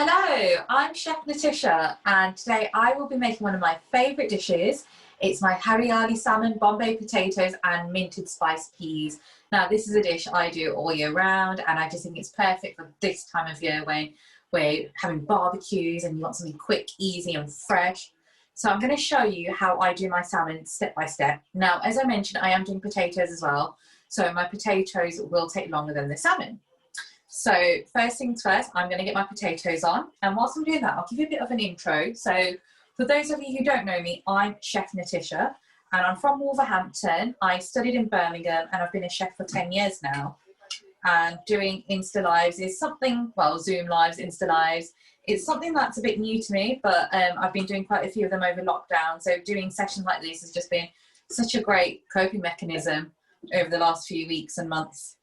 Hello, I'm Chef Nitisha, and today I will be making one of my favourite dishes. It's my hariyali salmon, Bombay potatoes and minted spiced peas. Now this is a dish I do all year round, and I just think it's perfect for this time of year when we're having barbecues and you want something quick, easy and fresh. So I'm going to show you how I do my salmon step by step. Now, as I mentioned, I am doing potatoes as well, so my potatoes will take longer than the salmon. So first things first, I'm going to get my potatoes on, and whilst I'm doing that, I'll give you a bit of an intro. So for those of you who don't know me, I'm Chef Nitisha, and I'm from Wolverhampton. I studied in Birmingham, and I've been a chef for 10 years now. And doing Insta Lives is something, well, Zoom Lives, Insta Lives, it's something that's a bit new to me, but I've been doing quite a few of them over lockdown. So doing sessions like this has just been such a great coping mechanism over the last few weeks and months.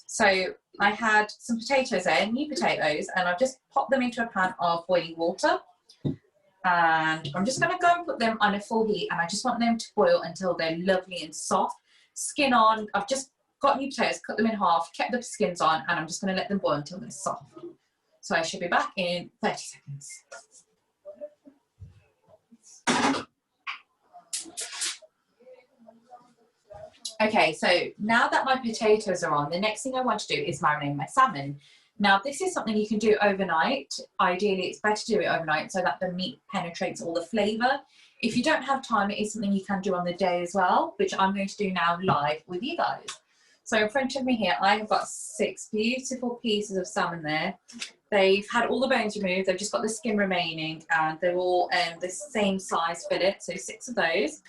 So I had some potatoes there, new potatoes, and I've just popped them into a pan of boiling water. And I'm just going to go and put them on a full heat, and I just want them to boil until they're lovely and soft. Skin on, I've just got new potatoes, cut them in half, kept the skins on, and I'm just going to let them boil until they're soft. So I should be back in 30 seconds. Okay, so now that my potatoes are on, the next thing I want to do is marinate my salmon. Now, this is something you can do overnight. Ideally, it's better to do it overnight so that the meat penetrates all the flavour. If you don't have time, it is something you can do on the day as well, which I'm going to do now live with you guys. So in front of me here, I have got 6 beautiful pieces of salmon there. They've had all the bones removed, they've just got the skin remaining, and they're all the same size fillet, so 6 of those.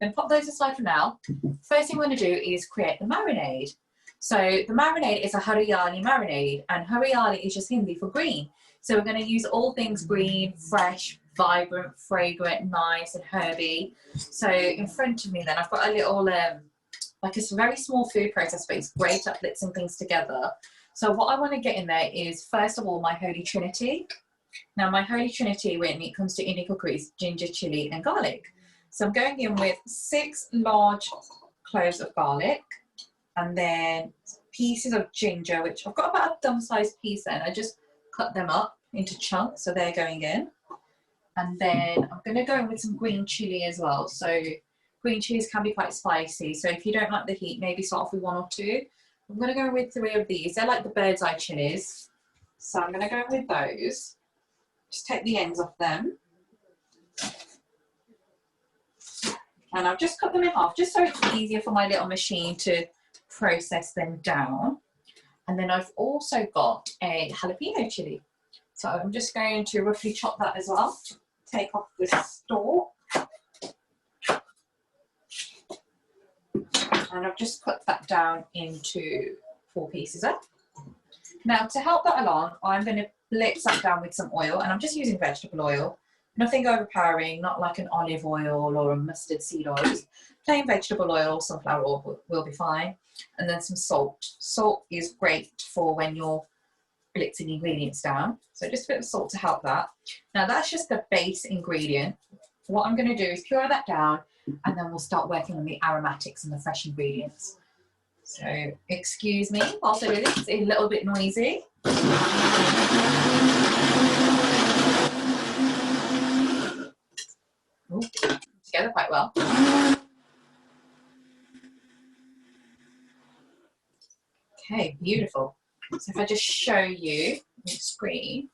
Then pop those aside for now. First thing we're going to do is create the marinade. So the marinade is a hariyali marinade, and hariyali is just Hindi for green. So we're going to use all things green, fresh, vibrant, fragrant, nice and herby. So in front of me then, I've got a little, like a very small food processor, but it's great at blitzing things together. So what I want to get in there is, first of all, my holy trinity. Now my holy trinity when it comes to Indian cookery is ginger, chili and garlic. So I'm going in with 6 large cloves of garlic, and then pieces of ginger, which I've got about a thumb-sized piece there, and I just cut them up into chunks, so they're going in. And then I'm going to go in with some green chili as well. So green chilies can be quite spicy, so if you don't like the heat, maybe start off with 1 or 2. I'm going to go with 3 of these. They're like the bird's eye chilies, so I'm going to go with those. Just take the ends off them. And I've just cut them in half, just so it's easier for my little machine to process them down. And then I've also got a jalapeno chili. So I'm just going to roughly chop that as well. Take off the stalk. And I've just cut that down into 4 pieces up. Now to help that along, I'm going to blitz that down with some oil, and I'm just using vegetable oil. Nothing overpowering, not like an olive oil or a mustard seed oil. Just plain vegetable oil, sunflower oil will be fine. And then some salt. Salt is great for when you're blitzing ingredients down. So just a bit of salt to help that. Now that's just the base ingredient. What I'm going to do is pure that down, and then we'll start working on the aromatics and the fresh ingredients. So excuse me whilst I do this, it's a little bit noisy. Ooh, together quite well. Okay, beautiful. So if I just show you on the screen,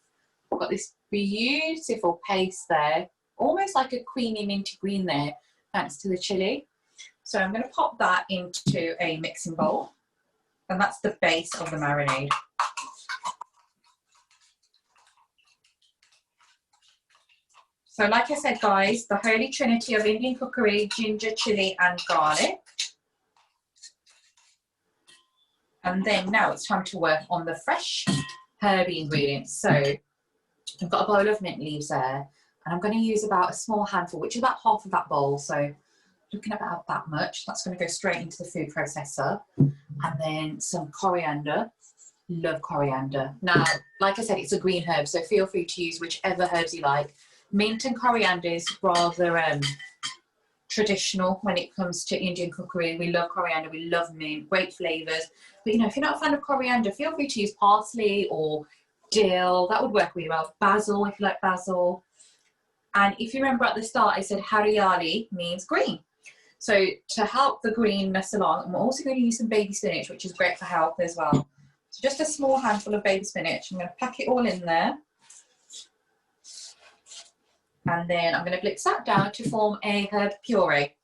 I've got this beautiful paste there, almost like a creamy minty green there, thanks to the chili. So I'm going to pop that into a mixing bowl, and that's the base of the marinade. So like I said, guys, the holy trinity of Indian cookery, ginger, chili and garlic. And then now it's time to work on the fresh herby ingredients. So I've got a bowl of mint leaves there, and I'm going to use about a small handful, which is about half of that bowl. So looking at about that much, that's going to go straight into the food processor. And then some coriander. Love coriander. Now, like I said, it's a green herb, so feel free to use whichever herbs you like. Mint and coriander is rather traditional when it comes to Indian cookery. We love coriander, we love mint, great flavours. But you know, if you're not a fan of coriander, feel free to use parsley or dill, that would work really well. Basil, if you like basil. And if you remember at the start, I said hariali means green. So to help the greenness along, I'm also going to use some baby spinach, which is great for health as well. So just a small handful of baby spinach. I'm going to pack it all in there. And then I'm going to blitz that down to form a herb puree.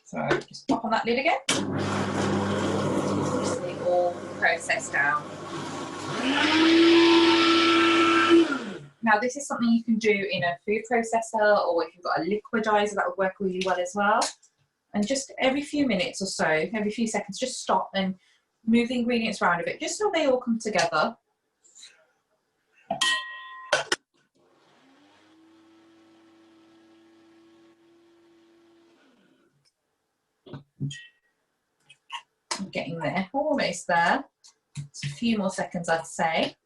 So just pop on that lid again. Just let it all process down. Now this is something you can do in a food processor, or if you've got a liquidizer, that would work really well as well. And just every few minutes or so, every few seconds, just stop and move the ingredients around a bit, just so they all come together. I'm getting there, almost there. Just a few more seconds, I'd say.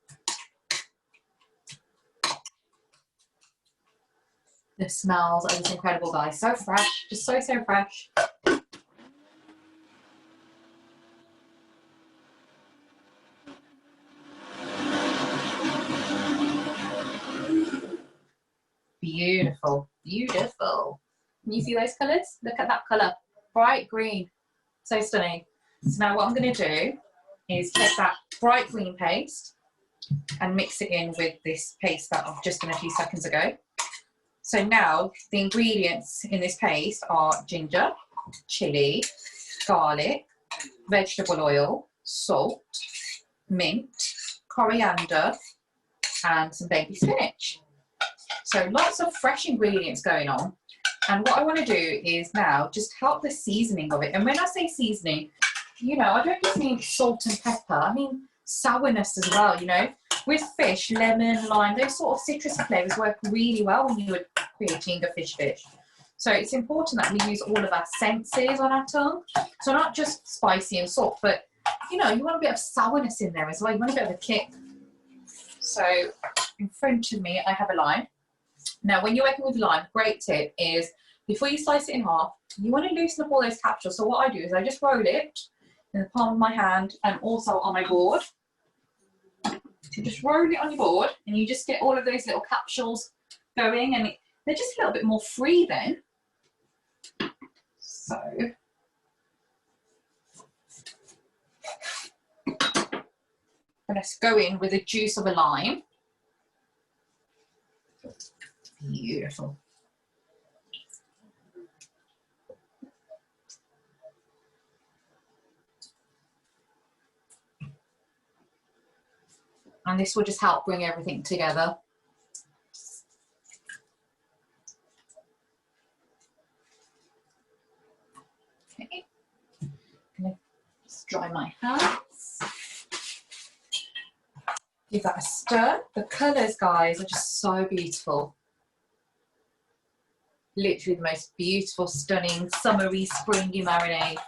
The smells are just incredible, guys. So fresh, just so fresh. Beautiful, beautiful. Can you see those colours? Look at that colour, bright green, so stunning. So now what I'm going to do is take that bright green paste and mix it in with this paste that I've just done a few seconds ago. So now the ingredients in this paste are ginger, chilli, garlic, vegetable oil, salt, mint, coriander, and some baby spinach. So lots of fresh ingredients going on. And what I want to do is now just help the seasoning of it. And when I say seasoning, you know, I don't just mean salt and pepper. I mean sourness as well, you know. With fish, lemon, lime, those sort of citrusy flavours work really well when you're creating a fish dish. So it's important that we use all of our senses on our tongue. So not just spicy and salt, but, you know, you want a bit of sourness in there as well. You want a bit of a kick. So in front of me, I have a lime. Now, when you're working with lime, great tip is before you slice it in half, you want to loosen up all those capsules. So what I do is I just roll it in the palm of my hand and also on my board. So just roll it on your board and you just get all of those little capsules going, and they're just a little bit more free then. So let's go in with the juice of a lime. Beautiful. And this will just help bring everything together. Okay, I'm gonna just dry my hands. Give that a stir. The colours, guys, are just so beautiful. Literally the most beautiful, stunning, summery, springy marinade.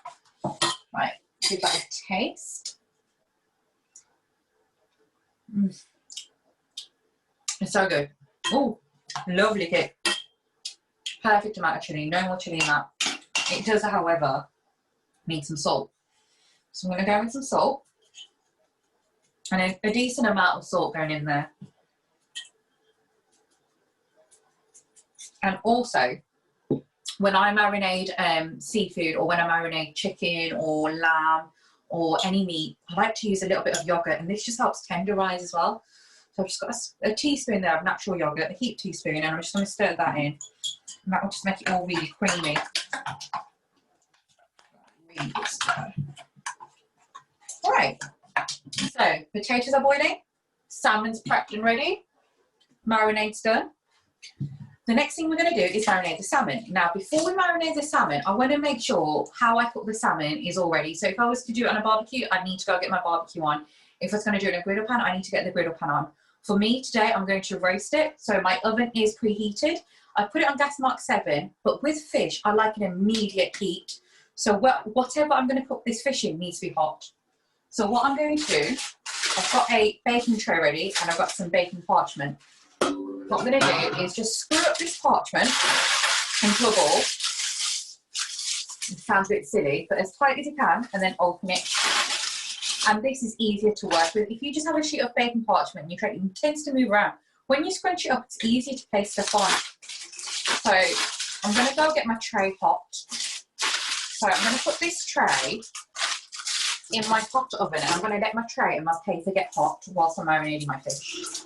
Right, give that a taste. It's so good. Oh, lovely kick. Perfect amount of chilli, no more chilli in that. It does, however, need some salt. So I'm going to go with some salt. And a decent amount of salt going in there. And also, when I marinate seafood, or when I marinate chicken or lamb or any meat, I like to use a little bit of yogurt, and this just helps tenderize as well. So I've just got a teaspoon there of natural yogurt, a heaped teaspoon, and I'm just going to stir that in. And that will just make it all really creamy. Really stir. All right. So potatoes are boiling, salmon's prepped and ready, marinade's done. The next thing we're going to do is marinate the salmon. Now, before we marinate the salmon, I want to make sure how I cook the salmon is all ready. So if I was to do it on a barbecue, I'd need to go get my barbecue on. If I was going to do it in a griddle pan, I need to get the griddle pan on. For me today, I'm going to roast it. So my oven is preheated. I put it on gas mark 7, but with fish, I like an immediate heat. So whatever I'm going to cook this fish in needs to be hot. So what I'm going to do, I've got a baking tray ready and I've got some baking parchment. What I'm going to do is just screw up this parchment into a ball. It sounds a bit silly, but as tight as you can, and then open it. and this is easier to work with. If you just have a sheet of baking parchment and your tray, it tends to move around. When you scrunch it up, it's easier to place stuff on. So I'm going to go get my tray hot. So I'm going to put this tray in my hot oven, and I'm going to let my tray and my paper get hot whilst I'm marinating my fish.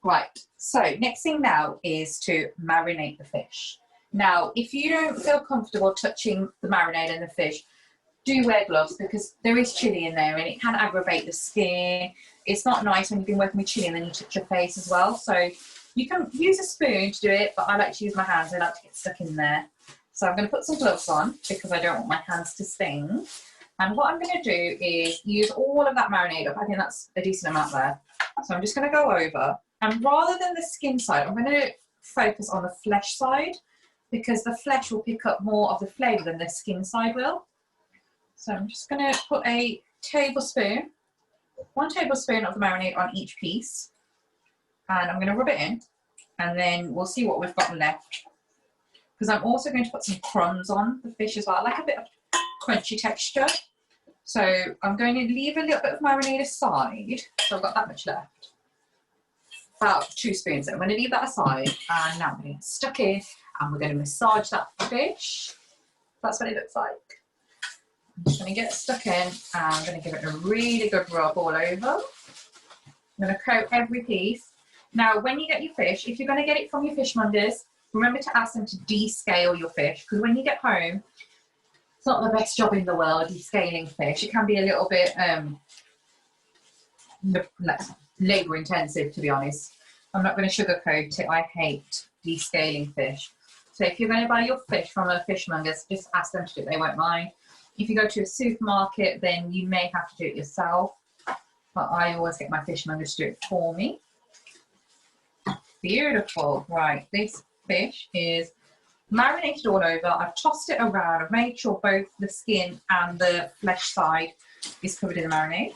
Right, so next thing now is to marinate the fish. Now, if you don't feel comfortable touching the marinade and the fish, do wear gloves, because there is chili in there and it can aggravate the skin. It's not nice when you've been working with chili and then you touch your face as well. So you can use a spoon to do it, but I like to use my hands. I like to get stuck in there. So I'm going to put some gloves on because I don't want my hands to sting. And what I'm going to do is use all of that marinade up. I think that's a decent amount there. So I'm just going to go over, and rather than the skin side, I'm going to focus on the flesh side, because the flesh will pick up more of the flavour than the skin side will. So I'm just going to put a tablespoon, 1 tablespoon of the marinade on each piece, and I'm going to rub it in, and then we'll see what we've got left. Because I'm also going to put some crumbs on the fish as well. I like a bit of crunchy texture. So I'm going to leave a little bit of marinade aside. So I've got that much left. About 2 spoons. So I'm going to leave that aside, and now I'm going to get stuck in, and we're going to massage that fish. That's what it looks like. I'm just going to get it stuck in, and I'm going to give it a really good rub all over. I'm going to coat every piece. Now, when you get your fish, if you're going to get it from your fishmongers, remember to ask them to descale your fish, because when you get home, it's not the best job in the world, descaling fish. It can be a little bit labour intensive, to be honest. I'm not going to sugarcoat it. I hate descaling fish. So if you're going to buy your fish from a fishmonger, just ask them to do it. They won't mind. If you go to a supermarket, then you may have to do it yourself. But I always get my fishmonger to do it for me. Beautiful. Right, this fish is marinated all over. I've tossed it around. I've made sure both the skin and the flesh side is covered in the marinade.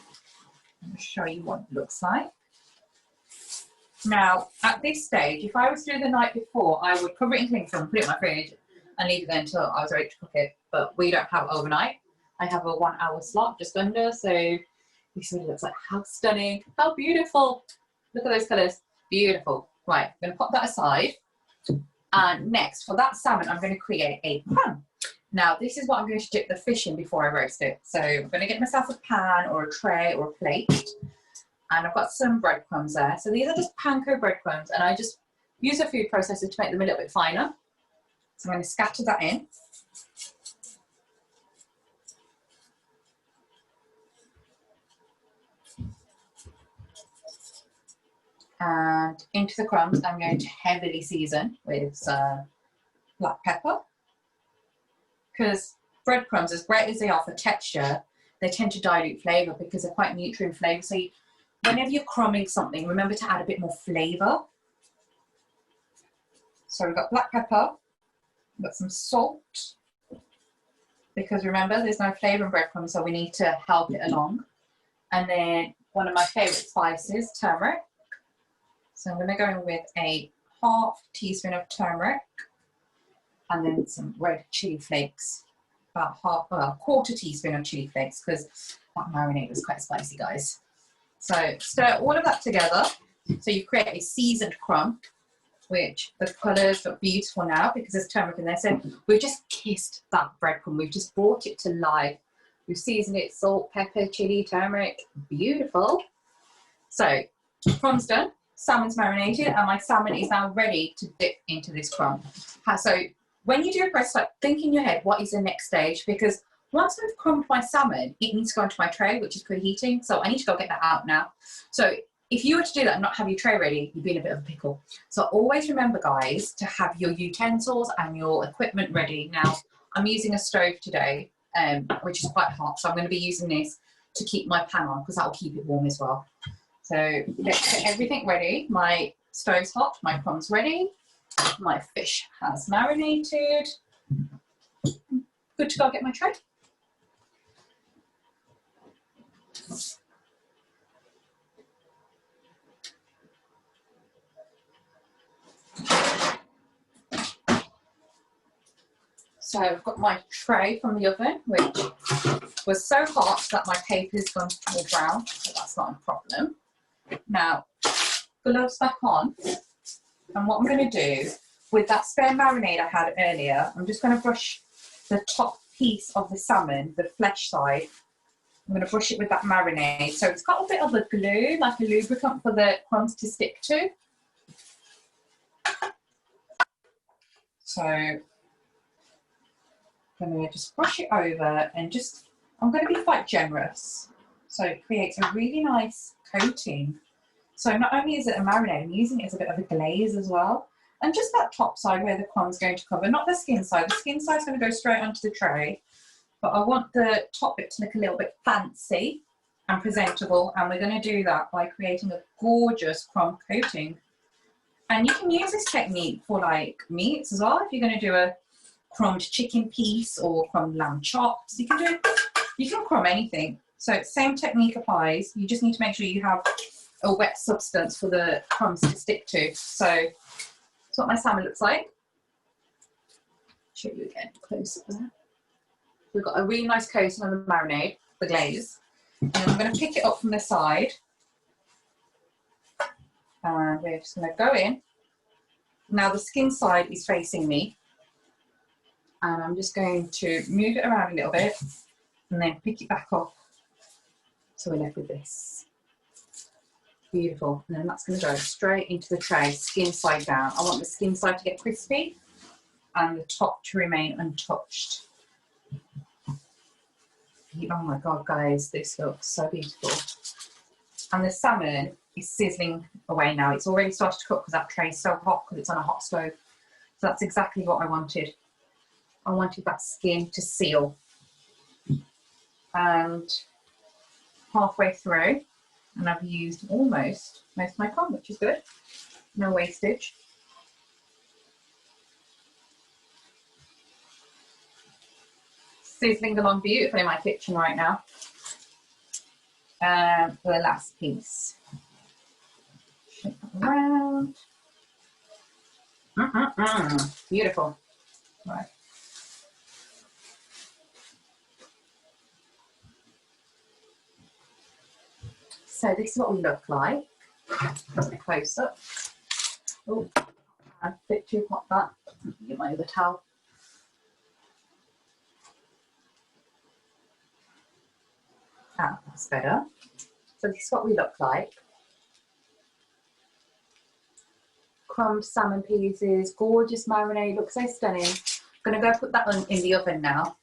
I'm going to show you what it looks like. Now, at this stage, if I was to do the night before, I would cover it in cling film, put it in my fridge, and leave it there until I was ready to cook it. But we don't have overnight. I have a 1 hour slot just under, so this really looks like. How stunning, how beautiful. Look at those colours, beautiful. Right, I'm going to pop that aside. And next, for that salmon, I'm going to create a crumb. Now, this is what I'm going to dip the fish in before I roast it. So I'm going to get myself a pan or a tray or a plate. And I've got some breadcrumbs there. So these are just panko breadcrumbs, and I just use a food processor to make them a little bit finer. So I'm going to scatter that in. And into the crumbs, I'm going to heavily season with black pepper. Because breadcrumbs, as great as they are for texture, they tend to dilute flavour because they're quite neutral in flavour. So whenever you're crumbing something, remember to add a bit more flavour. So we've got black pepper, we've got some salt, because remember there's no flavour in breadcrumbs, so we need to help it along. And then one of my favourite spices, turmeric. So I'm going to go in with a half teaspoon of turmeric, and then some red chili flakes, about a quarter teaspoon of chili flakes, because that marinade was quite spicy, guys. So stir all of that together. So you create a seasoned crumb, which the colours look beautiful now because there's turmeric in there. So we've just kissed that breadcrumb. We've just brought it to life. We've seasoned it, salt, pepper, chili, turmeric. Beautiful. So crumb's done. Salmon's marinated, and my salmon is now ready to dip into this crumb. So when you do a process, like, think in your head, what is the next stage? Because once I've crumbed my salmon, it needs to go into my tray, which is preheating. So I need to go get that out now. So if you were to do that and not have your tray ready, you'd be in a bit of a pickle. So always remember, guys, to have your utensils and your equipment ready. Now, I'm using a stove today, which is quite hot. So I'm going to be using this to keep my pan on, because that will keep it warm as well. So let's get everything ready. My stove's hot, my crumb's ready, my fish has marinated. Good to go get my tray. So I've got my tray from the oven, which was so hot that my paper's gone all brown, so that's not a problem. Now, gloves back on, and what I'm going to do with that spare marinade I had earlier, I'm just going to brush the top piece of the salmon, the flesh side. I'm going to brush it with that marinade. So it's got a bit of a glue, like a lubricant for the crumbs to stick to. So I'm going to just brush it over and just, I'm going to be quite generous. So it creates a really nice coating. So not only is it a marinade, I'm using it as a bit of a glaze as well. And just that top side where the crumb's going to cover, not the skin side. The skin side's going to go straight onto the tray. But I want the top bit to look a little bit fancy and presentable. And we're going to do that by creating a gorgeous crumb coating. And you can use this technique for like meats as well. If you're going to do a crumbed chicken piece or crumbed lamb chops, you can crumb anything. So same technique applies. You just need to make sure you have a wet substance for the crumbs to stick to. So that's what my salmon looks like. Show you again close up there. We've got a really nice coating on the marinade, the glaze. And I'm going to pick it up from the side. And we're just going to go in. Now the skin side is facing me. And I'm just going to move it around a little bit and then pick it back up. So we're left with this. Beautiful. And then that's going to go straight into the tray, skin side down. I want the skin side to get crispy and the top to remain untouched. Oh my God, guys, this looks so beautiful. And the salmon is sizzling away now. It's already started to cook because that tray is so hot because it's on a hot stove. So that's exactly what I wanted. I wanted that skin to seal. And halfway through, and I've used almost most of my crumb, which is good. No wastage. Sizzling along beautifully in my kitchen right now. And for the last piece. Shake that around. Beautiful. Right. So this is what we look like. A close up. Oh, a bit too hot that. Get my other towel. Ah, that's better. So this is what we look like. Crumbed salmon pieces, gorgeous marinade, looks so stunning. I'm gonna go put that one in the oven now.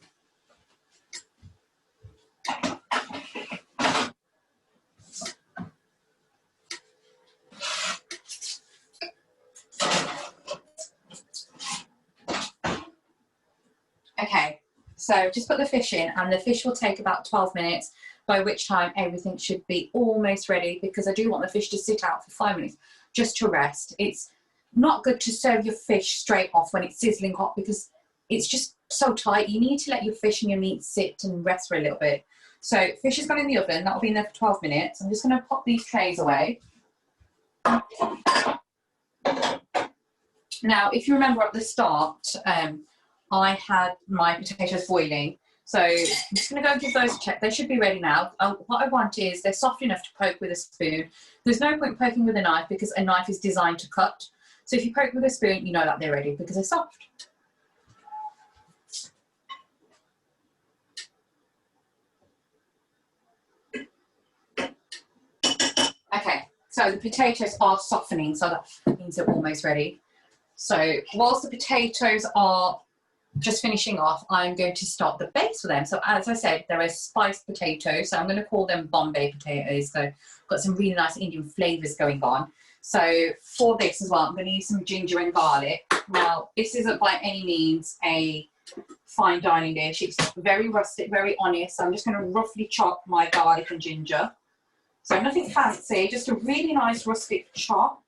Okay, so just put the fish in, and the fish will take about 12 minutes, by which time everything should be almost ready, because I do want the fish to sit out for 5 minutes just to rest. It's not good to serve your fish straight off when it's sizzling hot because it's just so tight. You need to let your fish and your meat sit and rest for a little bit. So fish has gone in the oven, that'll be in there for 12 minutes. I'm just going to pop these trays away. Now, if you remember at the start, I had my potatoes boiling. So I'm just going to go and give those a check. They should be ready now. What I want is they're soft enough to poke with a spoon. There's no point poking with a knife because a knife is designed to cut. So if you poke with a spoon, you know that they're ready because they're soft. Okay, so the potatoes are softening, so that means they're almost ready. So whilst the potatoes are just finishing off, I'm going to start the base for them. So as I said, there are spiced potatoes, so I'm going to call them Bombay potatoes. So got some really nice Indian flavours going on. So for this as well, I'm going to use some ginger and garlic. Now, this isn't by any means a fine dining dish. It's very rustic, very honest. So I'm just going to roughly chop my garlic and ginger. So nothing fancy, just a really nice rustic chop.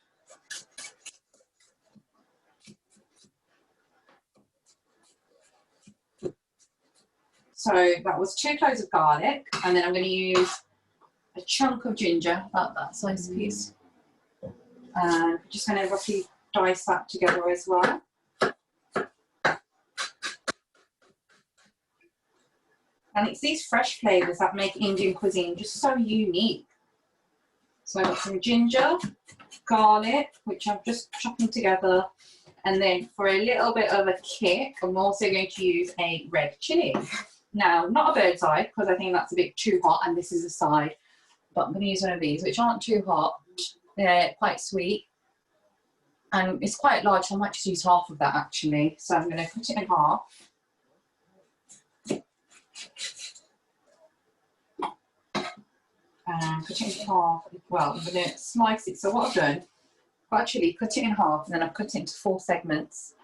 So that was 2 cloves of garlic, and then I'm going to use a chunk of ginger, about that size piece. And just going to roughly dice that together as well. And it's these fresh flavours that make Indian cuisine just so unique. So I've got some ginger, garlic, which I'm just chopping together. And then for a little bit of a kick, I'm also going to use a red chilli. Now, not a bird's eye, because I think that's a bit too hot, and this is a side. But I'm going to use one of these, which aren't too hot. They're quite sweet. And it's quite large, so I might just use half of that, actually. So I'm going to cut it in half. And cut it in half. Well, I'm going to slice it. So what I've done, I've actually cut it in half, and then I've cut it into 4 segments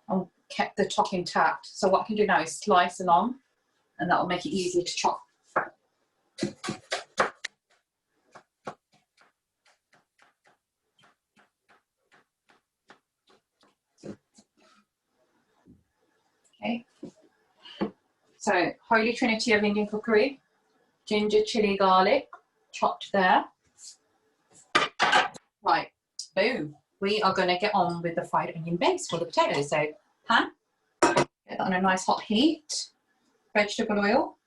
and kept the top intact. So what I can do now is slice along, and that will make it easier to chop. Okay. So, Holy Trinity of Indian cookery: ginger, chili, garlic, chopped there. Right, boom. We are going to get on with the fried onion base for the potatoes. So, pan, get that on a nice hot heat, vegetable oil.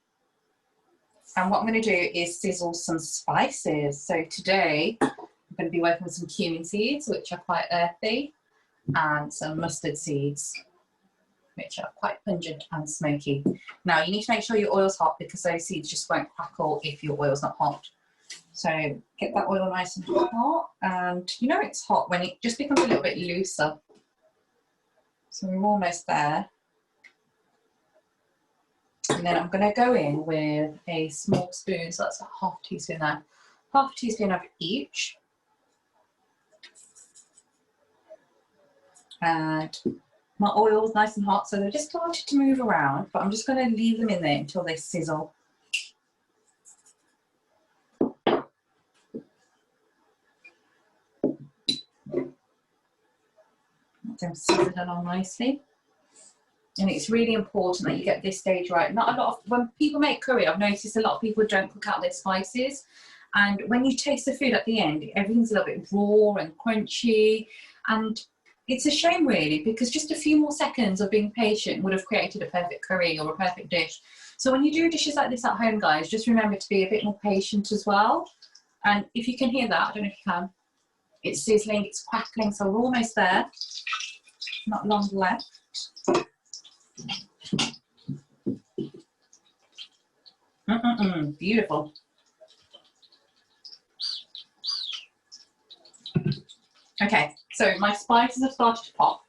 And what I'm going to do is sizzle some spices. So today, I'm going to be working with some cumin seeds, which are quite earthy, and some mustard seeds, which are quite pungent and smoky. Now, you need to make sure your oil's hot, because those seeds just won't crackle if your oil's not hot. So get that oil nice and hot, and you know it's hot when it just becomes a little bit looser. So we're almost there. And then I'm going to go in with a small spoon, so that's a half teaspoon there. Half a teaspoon of each. And my oil's nice and hot, so they're just started to move around, but I'm just going to leave them in there until they sizzle. Let them sizzle along nicely. And it's really important that you get this stage right. Not a lot of, when people make curry, I've noticed a lot of people don't cook out their spices. And when you taste the food at the end, everything's a little bit raw and crunchy. And it's a shame, really, because just a few more seconds of being patient would have created a perfect curry or a perfect dish. So when you do dishes like this at home, guys, just remember to be a bit more patient as well. And if you can hear that, I don't know if you can, it's sizzling, it's crackling, so we're almost there. Not long left. Beautiful. Okay, so my spices have started to pop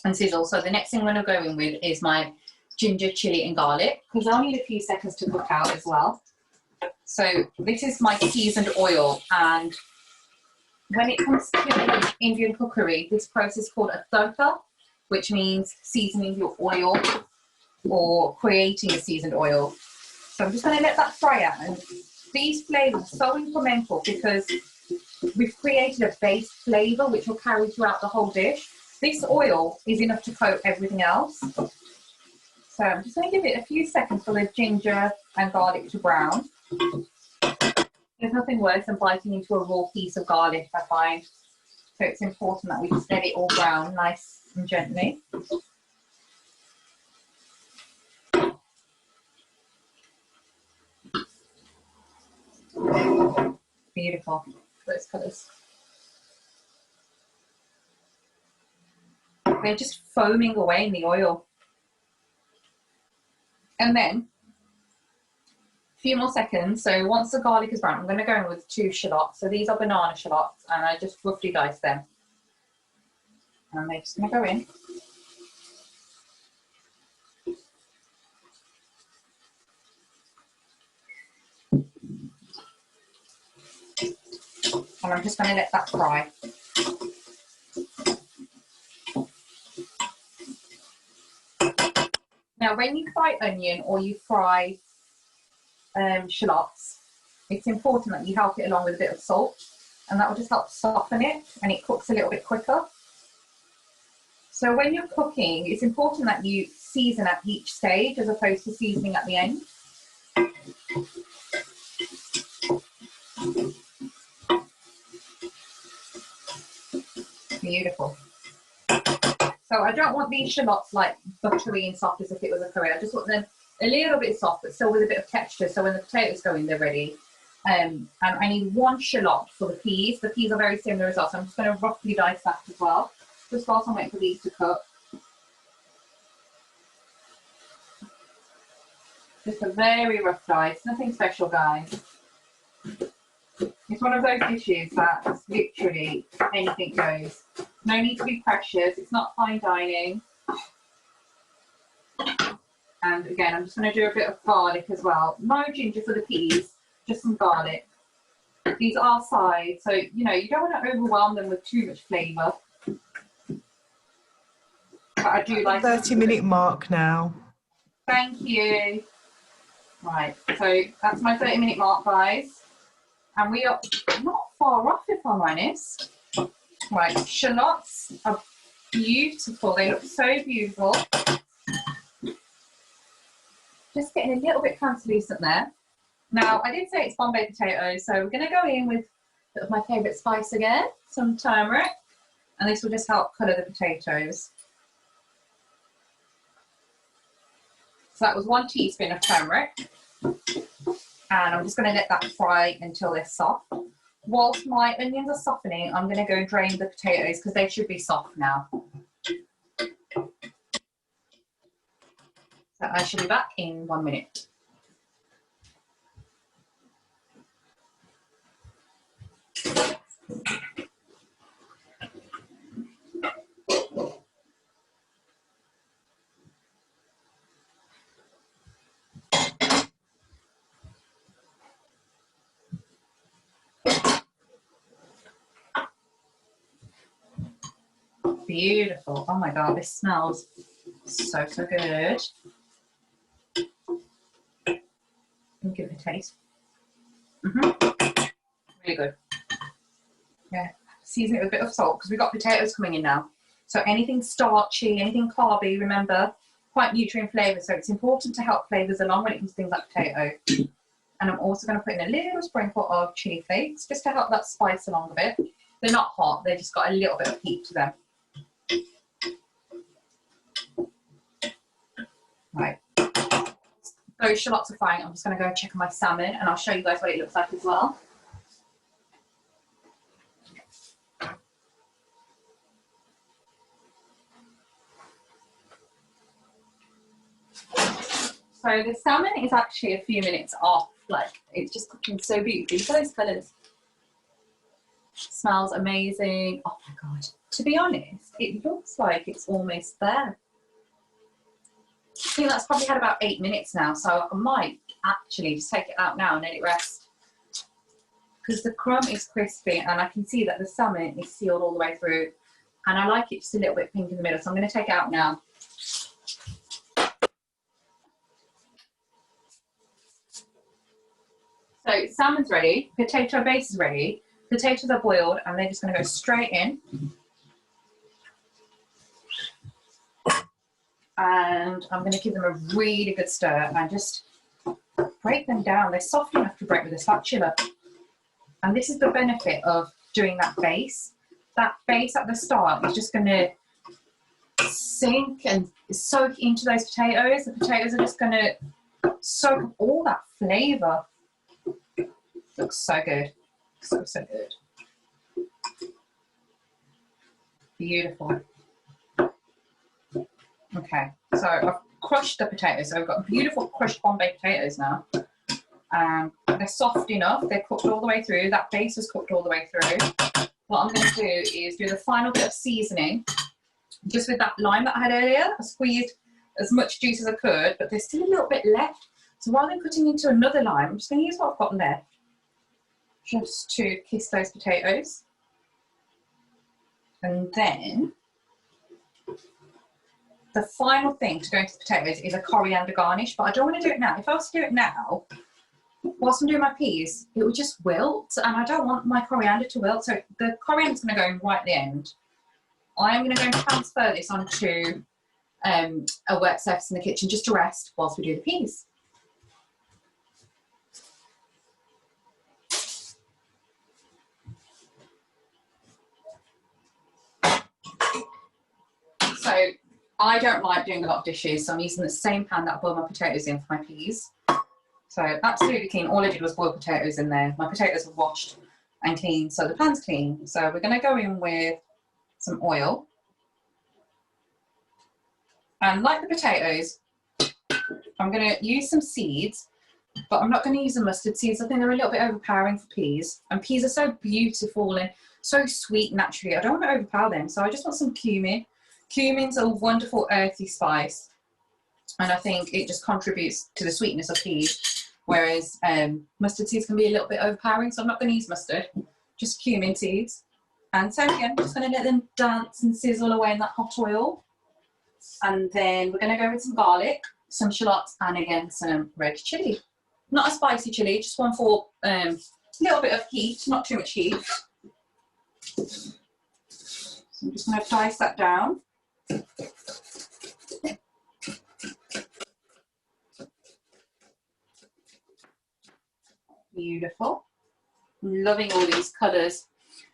and sizzle. So the next thing I'm going to go in with is my ginger, chili and garlic, because I'll need a few seconds to cook out as well. So this is my seasoned oil, and when it comes to Indian cookery, this process is called a tadka, which means seasoning your oil or creating a seasoned oil. So I'm just going to let that fry out. And these flavors are so incremental because we've created a base flavor which will carry throughout the whole dish. This oil is enough to coat everything else. So I'm just going to give it a few seconds for the ginger and garlic to brown. There's nothing worse than biting into a raw piece of garlic, I find. So it's important that we just let it all brown nice and gently. Beautiful, those colours. They're just foaming away in the oil. And then, a few more seconds. So once the garlic is brown, I'm going to go in with 2 shallots. So these are banana shallots, and I just roughly dice them. And they're just going to go in. And I'm just going to let that fry. Now, when you fry onion or you fry shallots, it's important that you help it along with a bit of salt, and that will just help soften it, and it cooks a little bit quicker. So when you're cooking, it's important that you season at each stage as opposed to seasoning at the end. Beautiful. So I don't want these shallots like buttery and soft as if it was a curry. I just want them a little bit soft, but still with a bit of texture. So when the potatoes go in, they're ready. And I need 1 shallot for the peas. The peas are very similar as well, so I'm just going to roughly dice that as well. Just whilst I'm waiting for these to cook. Just a very rough dice, nothing special, guys. It's one of those dishes that's literally anything goes. No need to be precious, it's not fine dining. And again, I'm just going to do a bit of garlic as well. No ginger for the peas, just some garlic. These are sides, so you know, you don't want to overwhelm them with too much flavour. But I do like 30-minute mark now. Thank you. Right, so that's my 30-minute mark, guys. And we are not far off, if I'm honest. Right, shallots are beautiful. They look so beautiful. Just getting a little bit translucent there. Now, I did say it's Bombay potatoes, so we're going to go in with a bit of my favourite spice again, some turmeric, and this will just help colour the potatoes. So that was 1 teaspoon of turmeric, and I'm just going to let that fry until they're soft. Whilst my onions are softening, I'm going to go drain the potatoes because they should be soft now. So I should be back in 1 minute. Beautiful. Oh my God, this smells so, so good. Let me give it a taste. Really good. Yeah, season it with a bit of salt because we've got potatoes coming in now. So anything starchy, anything carby, remember, quite nutrient flavour. So it's important to help flavours along when it comes to things like potato. And I'm also going to put in a little sprinkle of chili flakes just to help that spice along a bit. They're not hot, they've just got a little bit of heat to them. Right. Those shallots are frying. I'm just going to go and check on my salmon and I'll show you guys what it looks like as well. So the salmon is actually a few minutes off. Like, it's just cooking so beautifully. Look at those colours. Smells amazing. Oh my God. To be honest, it looks like it's almost there. I think that's probably had about 8 minutes now, so I might actually just take it out now and let it rest. Because the crumb is crispy and I can see that the salmon is sealed all the way through. And I like it just a little bit pink in the middle, so I'm going to take it out now. So salmon's ready, potato base is ready, potatoes are boiled and they're just going to go straight in. And I'm going to give them a really good stir and just break them down. They're soft enough to break with a spatula. And this is the benefit of doing that base. That base at the start is just going to sink and soak into those potatoes. The potatoes are just going to soak up all that flavour. Looks so good. So, so good. Beautiful. Okay, so I've crushed the potatoes. So I've got beautiful crushed Bombay potatoes now. They're soft enough. They're cooked all the way through. That base is cooked all the way through. What I'm going to do is do the final bit of seasoning. Just with that lime that I had earlier, I squeezed as much juice as I could, but there's still a little bit left. So rather than cutting into another lime, I'm just going to use what I've got left just to kiss those potatoes. And then the final thing to go into the potatoes is a coriander garnish, but I don't want to do it now. If I was to do it now, whilst I'm doing my peas, it would just wilt, and I don't want my coriander to wilt, so the coriander's going to go right at the end. I am going to go and transfer this onto a wet surface in the kitchen just to rest whilst we do the peas. So I don't like doing a lot of dishes, so I'm using the same pan that I boiled my potatoes in for my peas. So absolutely clean. All I did was boil potatoes in there. My potatoes are washed and clean, so the pan's clean. So we're going to go in with some oil. And like the potatoes, I'm going to use some seeds, but I'm not going to use the mustard seeds. I think they're a little bit overpowering for peas. And peas are so beautiful and so sweet naturally. I don't want to overpower them, so I just want some cumin. Cumin's a wonderful earthy spice, and I think it just contributes to the sweetness of peas, whereas mustard seeds can be a little bit overpowering, so I'm not going to use mustard, just cumin seeds. And so again, I'm just going to let them dance and sizzle away in that hot oil. And then we're going to go with some garlic, some shallots, and again some red chilli. Not a spicy chilli, just one for a little bit of heat, not too much heat. So I'm just going to dice that down. Beautiful. Loving all these colours.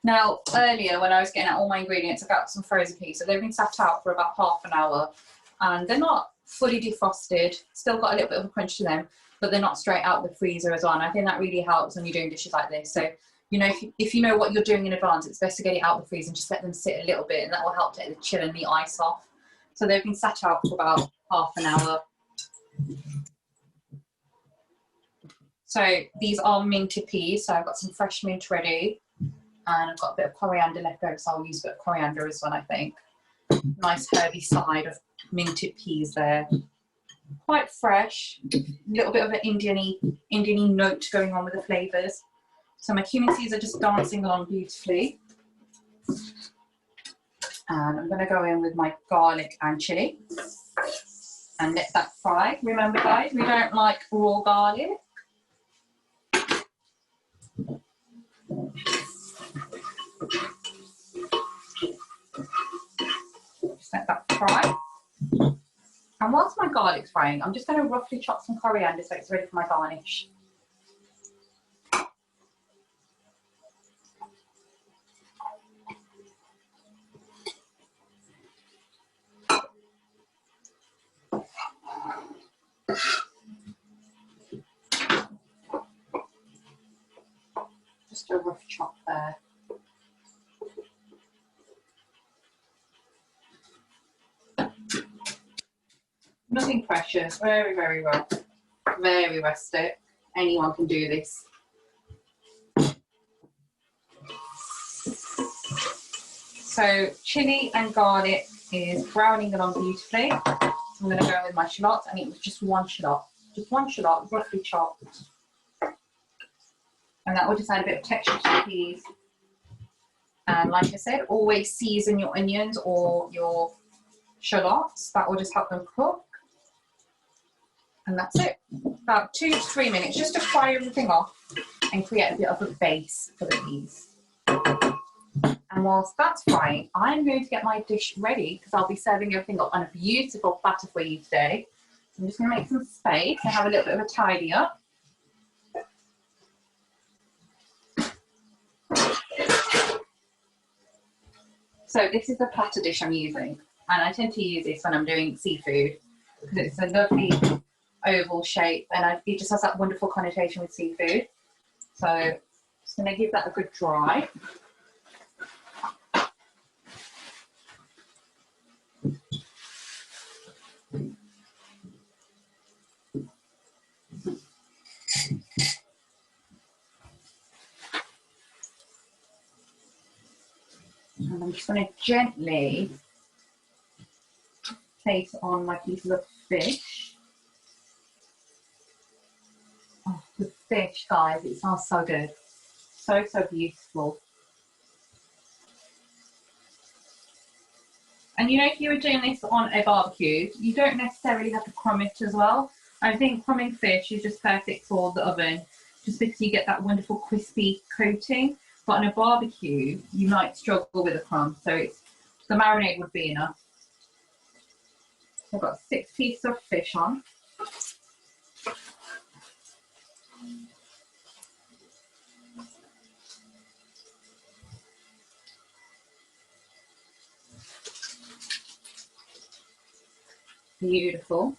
Now, earlier when I was getting out all my ingredients, I got some frozen peas. So they've been sat out for about half an hour. And they're not fully defrosted. Still got a little bit of a crunch to them, but they're not straight out the freezer as well. And I think that really helps when you're doing dishes like this. So, you know, if you know what you're doing in advance, it's best to get it out of the freezer and just let them sit a little bit, and that will help take the chill and the ice off. So they've been sat out for about half an hour. So these are minted peas. So I've got some fresh mint ready, and I've got a bit of coriander left over, so I'll use a bit of coriander as well, I think. Nice herby side of minted peas there. Quite fresh, a little bit of an Indian-y note going on with the flavours. So my cumin seeds are just dancing along beautifully. And I'm going to go in with my garlic and chilli and let that fry. Remember guys, we don't like raw garlic. Just let that fry. And whilst my garlic's frying, I'm just going to roughly chop some coriander so it's ready for my garnish. Just a rough chop there. Nothing precious, very, very rough, very rustic. Anyone can do this. So chilli and garlic is browning along beautifully. So I'm going to go with my shallots, and it was just one shallot, roughly chopped. And that will just add a bit of texture to the peas. And like I said, always season your onions or your shallots. That will just help them cook. And that's it. About 2 to 3 minutes just to fry everything off and create a bit of a base for the peas. And whilst that's frying, I'm going to get my dish ready because I'll be serving everything up on a beautiful platter for you today. So I'm just going to make some space and have a little bit of a tidy up. So this is the platter dish I'm using, and I tend to use this when I'm doing seafood because it's a lovely oval shape, and it just has that wonderful connotation with seafood. So I'm just going to give that a good dry. And I'm just going to gently place on my pieces of fish. Oh, the fish, guys, it smells so good. So, so beautiful. And you know, if you were doing this on a barbecue, you don't necessarily have to crumb it as well. I think crumbing fish is just perfect for the oven, just because you get that wonderful crispy coating. But on a barbecue, you might struggle with a crumb, so the marinade would be enough. I've got 6 pieces of fish on. Beautiful.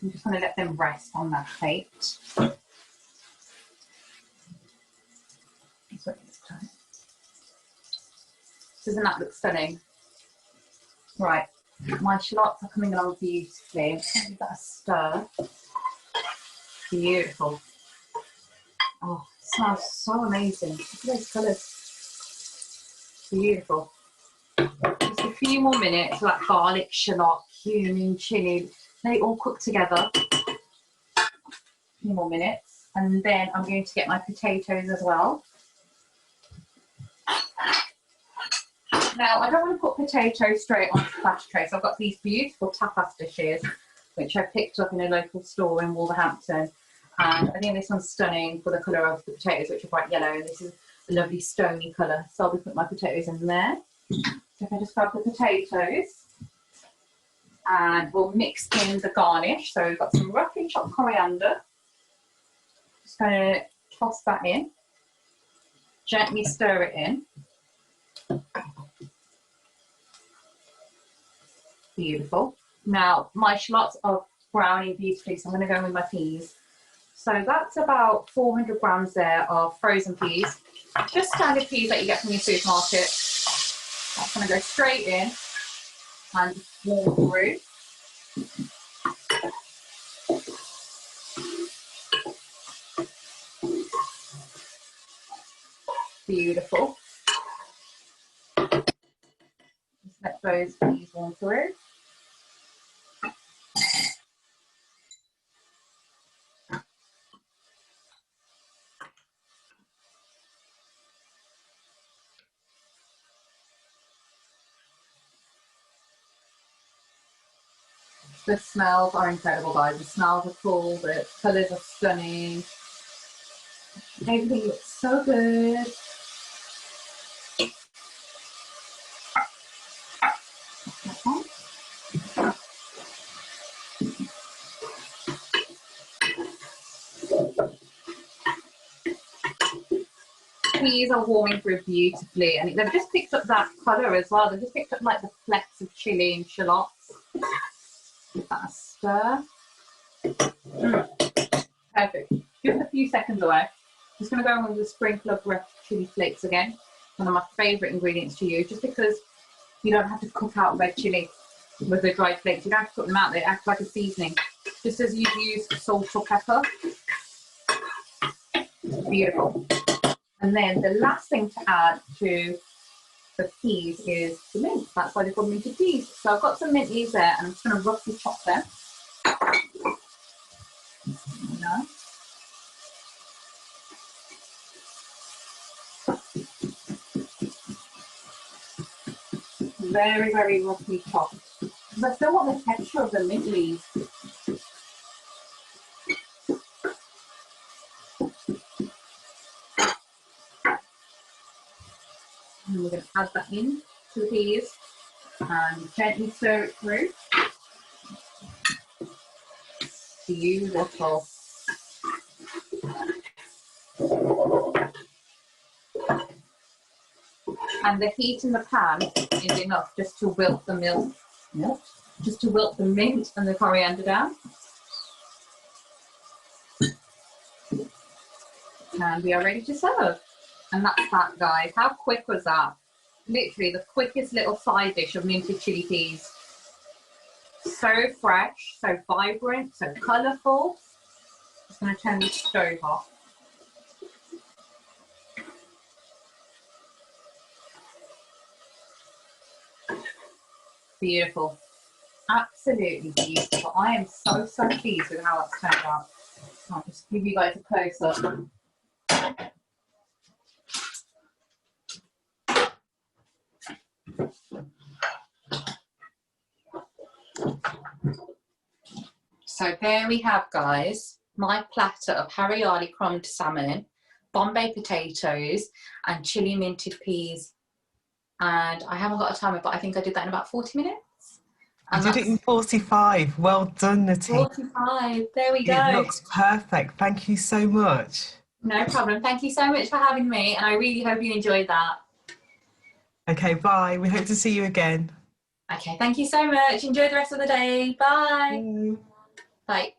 I'm just going to let them rest on that plate. Doesn't that look stunning? Right, my shallots are coming along beautifully. I'm just going to give that a stir. Beautiful. Oh, it smells so amazing. Look at those colours. Beautiful. Just a few more minutes, like garlic, shallot, cumin, chilli, they all cook together. A few more minutes, and then I'm going to get my potatoes as well. Now, I don't want to put potatoes straight onto the flash tray, so I've got these beautiful tapas dishes, which I picked up in a local store in Wolverhampton. And I think this one's stunning for the colour of the potatoes, which are bright yellow, and this is a lovely stony colour. So I'll be putting my potatoes in there. So if I just grab the potatoes, and we'll mix in the garnish. So we've got some roughly chopped coriander. Just going to toss that in, gently stir it in. Beautiful. Now, my shallots are browning beautifully, so I'm going to go in with my peas. So that's about 400 grams there of frozen peas. Just standard peas that you get from your supermarket. That's going to go straight in and warm through. Beautiful. Just let those peas warm through. The smells are incredible, guys. The smells are cool, the colours are stunning. Everything looks so good. Peas are warming through beautifully, and they've just picked up that colour as well. They've just picked up like the flecks of chilli and shallots. Give that a stir. Perfect. Give it a few seconds away. Just going to go in with a sprinkle of rough chilli flakes again. One of my favourite ingredients to use, just because you don't have to cook out red chilli with the dried flakes. You don't have to put them out. They act like a seasoning, just as you use salt or pepper. Beautiful. And then the last thing to add to the peas is the mint. That's why they call them minted peas. So I've got some mint leaves there, and I'm just going to roughly chop them. Very, very roughly chopped. Because I still want the texture of the mint leaves. And we're going to add that in to the peas and gently stir it through. Beautiful. And the heat in the pan is enough just to wilt the just to wilt the mint and the coriander down. And we are ready to serve. And that's that, guys. How quick was that? Literally the quickest little side dish of minted chili peas. So fresh, so vibrant, so colourful. Just going to turn the stove off. Beautiful. Absolutely beautiful. I am so, so pleased with how that's turned out. I'll just give you guys a close-up. So there we have, guys, my platter of Harryali crumbed salmon, Bombay potatoes, and chili minted peas. And I haven't got a timer, but I think I did that in about 40 minutes. And you did it in 45. Well done, Nitisha. 45. There we go. It looks perfect. Thank you so much. No problem. Thank you so much for having me, and I really hope you enjoyed that. Okay, bye. We hope to see you again. Okay, thank you so much. Enjoy the rest of the day. Bye. Bye. Bye.